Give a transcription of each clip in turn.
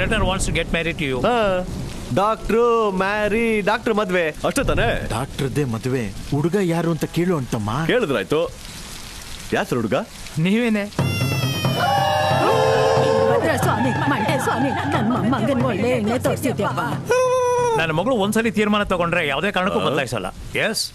elder wants to get married to you. Doctor marry doctor ಮದ್ವೆ ಅಷ್ಟೇ ತಾನೆ? ಡಾಕ್ಟರ್ದೇ ಮದುವೆ. ಹುಡುಗ ಯಾರು ಅಂತ ಕೇಳು ಅಂತಮ್ಮ. ಕೇಳಿದ್ರಾಯ್ತು. ಯಾರು ಹುಡುಗ? ನೀವೇನೆ. ಸ್ವಾಮಿ ಮಂಡೆ ಸ್ವಾಮಿ ನನ್ನ ಮಗನ್ ಒಳ್ಳೆ ಎಣ್ಣೆ ತೋರಿಸಿದ್ಯಪ್ಪ. ನನ್ನ ಮಗಳು ಒಂದ್ಸಲಿ ತೀರ್ಮಾನ ತಗೊಂಡ್ರೆ ಯಾವುದೇ ಕಾರಣಕ್ಕೂ ಬದಲಾಯಿಸಲ್ಲ. ಎಸ್.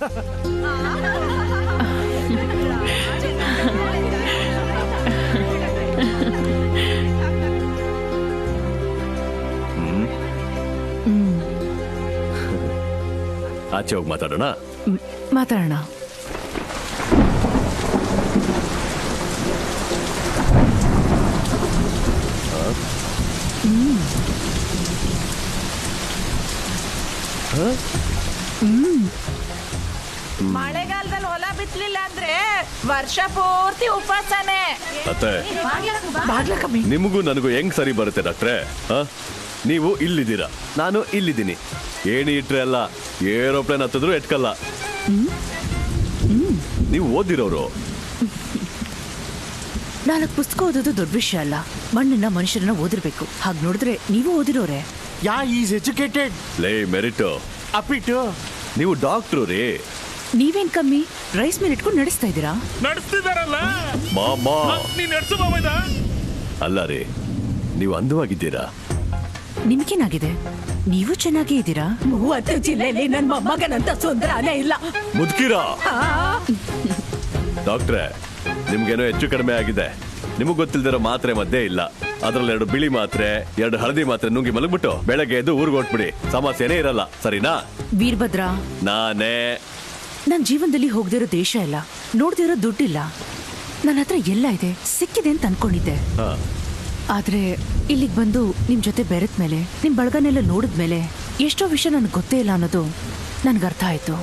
ಆಚೆ ಹೋಗಿ ಮಾತಾಡೋಣ. ಮಾತಾಡೋಣ. ಮಳೆಗಾಲದಲ್ಲಿ ಹೊಲ ಬಿತ್ತಲಿಲ್ಲ ಅಂದ್ರೆ ವರ್ಷ ಪೂರ್ತಿ ಉಪವಾಸನೆ. ಅತ್ತೆ, ನಿಮಗೂ ನನಗೂ ಹೆಂಗ್ ಸರಿ ಬರುತ್ತೆ ಡಾಕ್ಟ್ರೆ? ನೀವು ಇಲ್ಲಿದ್ದೀರಾ, ನಾನು ಇಲ್ಲಿದ್ದೀನಿ. ಏಣಿ ಇಟ್ರೆ ಅಲ್ಲ, ಏರೋಪ್ಲೇನ್ ಹತ್ತಿದ್ರು ಎಟ್ಕಲ್ಲ. ನೀವು ಓದಿರೋರು. ನಾಲ್ಕು ಪುಸ್ತಕ ಓದೋದು ದೊಡ್ಡ ವಿಷಯ ಅಲ್ಲ, ಮಣ್ಣನ್ನ ಮನುಷ್ಯರನ್ನ ಓದಿರ್ಬೇಕು. ಹಾಗೆ ನೋಡಿದ್ರೆ ನೀವು ಓದಿರೋರೆ. ಯಾ ಈಸ್ ಎಜುಕೇಟೆಡ್. ಲೇ ಮೆರಿಟು, ಅಪಿಟು, ನೀವು ಡಾಕ್ಟ್ರು ರೀ. ನೀವೇನ್ ಕಮ್ಮಿ, ರೈಸ್ ಮೇಲೆ ಇಟ್ಕೊಂಡು ನಡೆಸ್ತಾ ಇದ್ದೀರಾ? ನಡೆಸ್ತಿದಾರಲ್ಲ ಮಾಮಾ. ನೀ ನಡೆಸು ಮಾಮಯ್ಯ. ಅಲ್ಲ ರೀ, ನೀವು ಅಂದವಾಗಿದ್ದೀರಾ. ನಿಮ್ಗೇನಾಗಿದೆ? ನೀವು ಚೆನ್ನಾಗೇ ಇದ್ದೀರಾ. 30 ಜಿಲ್ಲೆಯಲ್ಲಿ ನನ್ನ ಮೊಮ್ಮಗನಂತ ಸುಂದರನೇ ಇಲ್ಲ. ಮುದ್ಕಿರಾ ಡಾಕ್ಟ್ರೆ, ನಿಮ್ಗೇನೋ ಹೆಚ್ಚು ಕಡಿಮೆ ಆಗಿದೆ. ನಿಮಗ್ ಗೊತ್ತಿಲ್ದಿರೋ ಮಾತ್ರೆ ಮಧ್ಯೆ ಇಲ್ಲ. ಅದ್ರಲ್ಲಿ 2 ಬಿಳಿ ಮಾತ್ರೆ, 2 ಹಳದಿ ಮಾತ್ರೆ ನುಂಗಿ ಮಲಗ್ಬಿಟ್ಟು ಬೆಳಗ್ಗೆ ಎದ್ದು ಊರಿಗೆ ಹೊಟ್ಬಿಡಿ. ಸಮಸ್ಯೆನೇ ಇರಲ್ಲ, ಸರಿನಾ? ವೀರಭದ್ರ, ನಾನೇ ನನ್ನ ಜೀವನದಲ್ಲಿ ಹೋಗದಿರೋ ದೇಶ ಇಲ್ಲ, ನೋಡ್ದಿರೋ ದುಡ್ಡಿಲ್ಲ. ನನ್ನ ಹತ್ರ ಎಲ್ಲ ಇದೆ, ಸಿಕ್ಕಿದೆ ಅಂತ ಅನ್ಕೊಂಡಿದ್ದೆ. ಆದ್ರೆ ಇಲ್ಲಿಗೆ ಬಂದು ನಿಮ್ ಜೊತೆ ಬೆರೆತ ಮೇಲೆ, ನಿಮ್ ಬಳಗನೆಲ್ಲ ನೋಡಿದ್ಮೇಲೆ ಎಷ್ಟೋ ವಿಷಯ ನನಗೆ ಗೊತ್ತೇ ಇಲ್ಲ ಅನ್ನೋದು ನನ್ಗೆ ಅರ್ಥ ಆಯ್ತು.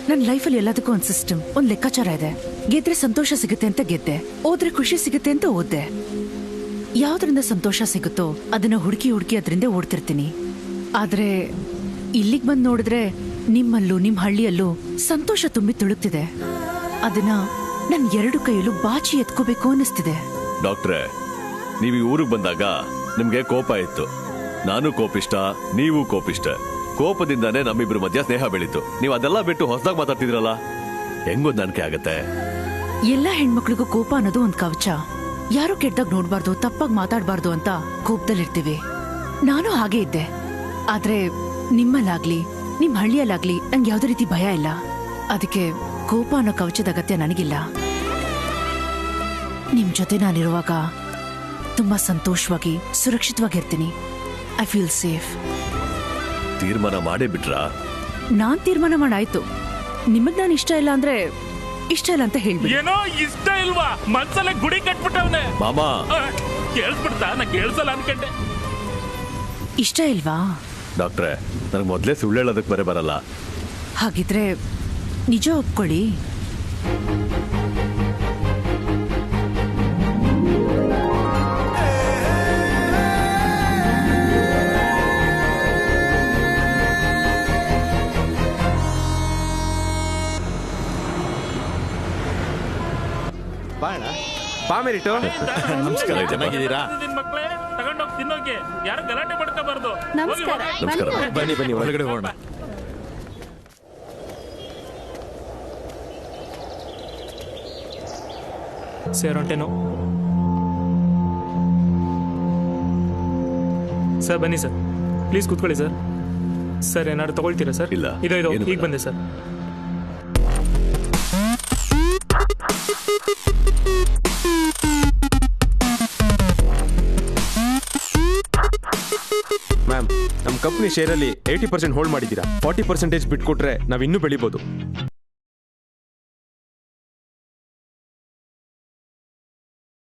ನನ್ನ ಲೈಫಲ್ಲಿ ಎಲ್ಲದಕ್ಕೂ ಒಂದು ಸಿಸ್ಟಮ್, ಒಂದು ಲೆಕ್ಕಾಚಾರ ಇದೆ. ಗೆದ್ರೆ ಸಂತೋಷ ಸಿಗುತ್ತೆ ಅಂತ ಗೆದ್ದೆ, ಓದ್ರೆ ಖುಷಿ ಸಿಗುತ್ತೆ ಅಂತ ಓದ್ದೆ. ಯಾವ್ದ್ರಿಂದ ಸಂತೋಷ ಸಿಗುತ್ತೋ ಅದನ್ನ ಹುಡುಕಿ ಅದರಿಂದ ಓಡ್ತಿರ್ತೀನಿ. ಆದ್ರೆ ಇಲ್ಲಿಗೆ ಬಂದು ನೋಡಿದ್ರೆ ನಿಮ್ಮಲ್ಲೂ ನಿಮ್ ಹಳ್ಳಿಯಲ್ಲೂ ಸಂತೋಷ ತುಂಬಿ ತುಳುಕ್ತಿದೆ. ಅದನ್ನ ನನ್ 2 ಕೈಯಲ್ಲೂ ಬಾಚಿ ಎತ್ಕೋಬೇಕು ಅನ್ನಿಸ್ತಿದೆ. ಡಾಕ್ಟ್ರೆ, ನೀವು ಈ ಊರಿಗೆ ಬಂದಾಗ ನಿಮ್ಗೆ ಕೋಪ ಇತ್ತು. ನಾನು ಕೋಪಿಷ್ಟ, ನೀವು ಕೋಪಿಷ್ಟ. ಕೋಪದಿಂದಾನೇ ನಮ್ಮಿಬ್ರು ಮಧ್ಯ ಸ್ನೇಹ ಬೆಳೀತು. ನೀವು ಅದೆಲ್ಲ ಬಿಟ್ಟು ಹೊಸದಾಗಿ ಮಾತಾಡ್ತಿದ್ರಲ್ಲ, ಹೆಂಗೊಂದು ನಂಬಿಕೆ ಆಗತ್ತೆ? ಎಲ್ಲ ಹೆಣ್ಮಕ್ಳಿಗೂ ಕೋಪ ಅನ್ನೋದು ಒಂದ್ ಕವಚ. ಯಾರು ಕೆಟ್ಟದಾಗ ನೋಡ್ಬಾರ್ದು, ತಪ್ಪಾಗಿ ಮಾತಾಡ್ಬಾರ್ದು ಅಂತ ಕೋಪದಲ್ಲಿರ್ತೀವಿ. ನಾನು ಹಾಗೆ ಇದ್ದೆ. ಆದ್ರೆ ನಿಮ್ಮಲ್ಲಾಗ್ಲಿ ನಿಮ್ ಹಳ್ಳಿಯಲ್ಲಾಗ್ಲಿ ನಂಗೆ ಯಾವ್ದೇ ರೀತಿ ಭಯ ಇಲ್ಲ. ಅದಕ್ಕೆ ಕೋಪ ಅನ್ನೋ ಕವಚದ ಅಗತ್ಯ ನನಗಿಲ್ಲ. ನಿಮ್ ಜೊತೆ ನಾನಿರುವಾಗ ತುಂಬಾ ಸಂತೋಷವಾಗಿ ಸುರಕ್ಷಿತವಾಗಿರ್ತೀನಿ. I feel safe. ತೀರ್ಮಾನ ಮಾಡೇ ಬಿಟ್ರಾ? ನಾನ್ ತೀರ್ಮಾನ ಮಾಡಾಯ್ತು. ನಿಮಗ್ ನಾನು ಇಷ್ಟ ಇಲ್ಲ ಅಂದ್ರೆ ಇಷ್ಟ ಇಲ್ಲ ಅಂತ ಹೇಳ್ಬಿಡಿ. ಏನೋ ಇಷ್ಟ ಇಲ್ವಾ? ಮನ್ಸಲ್ಲೇ ಗುಡಿ ಕಟ್ಬಿಟ್ಟವನೆ ಮಾಮಾ. ಕೇಳಿಸ್ಬಿಡ್ತಾ? ನಾ ಕೇಳಿಸಲ್ಲ ಅನ್ಕಂಡೆ. ಇಷ್ಟ ಇಲ್ವಾ? ಡಾಕ್ಟ್ರೆ, ನನಗೆ ಮೊದಲೇ ಸುಳ್ಳು ಹೇಳೋದಕ್ಕೆ ಬರೇ ಬರಲ್ಲ. ಹಾಗಿದ್ರೆ ನಿಜ ಒಪ್ಕೊಳ್ಳಿ. ಪಾಮೇರಿಟ್ಟು ನಮಸ್ಕಾರ. ಚೆನ್ನಾಗಿದ್ದೀರಾ? ಮಕ್ಕಳೇ ತಗೊಂಡೋಗಿ ತಿನ್ನೋಕೆ ಯಾರು ಗಲಾಟೆ ಮಾಡ್ಕೋಬಾರ್ದು. ನಮಸ್ಕಾರ. ಬನ್ನಿ ಬನ್ನಿ, ಒಳಗಡೆ ಹೋಗೋಣ. ಸರ್ ಹೊಂಟೇನು? ಸರ್ ಬನ್ನಿ ಸರ್, ಪ್ಲೀಸ್ ಕೂತ್ಕೊಳ್ಳಿ ಸರ್. ಸರ್ ಏನಾದ್ರು ತಗೊಳ್ತೀರಾ ಸರ್? ಇಲ್ಲ. ಇದು ಏನು ಈಗ ಬಂದೆ ಸರ್. ಮ್ಯಾಮ್, ನಮ್ಮ ಕಂಪ್ನಿ ಶೇರಲ್ಲಿ 80% ಹೋಲ್ಡ್ ಮಾಡಿದ್ದೀರಾ. 40% ಬಿಟ್ಕೊಟ್ರೆ ನಾವು ಇನ್ನೂ ಬೆಳಿಬೋದು.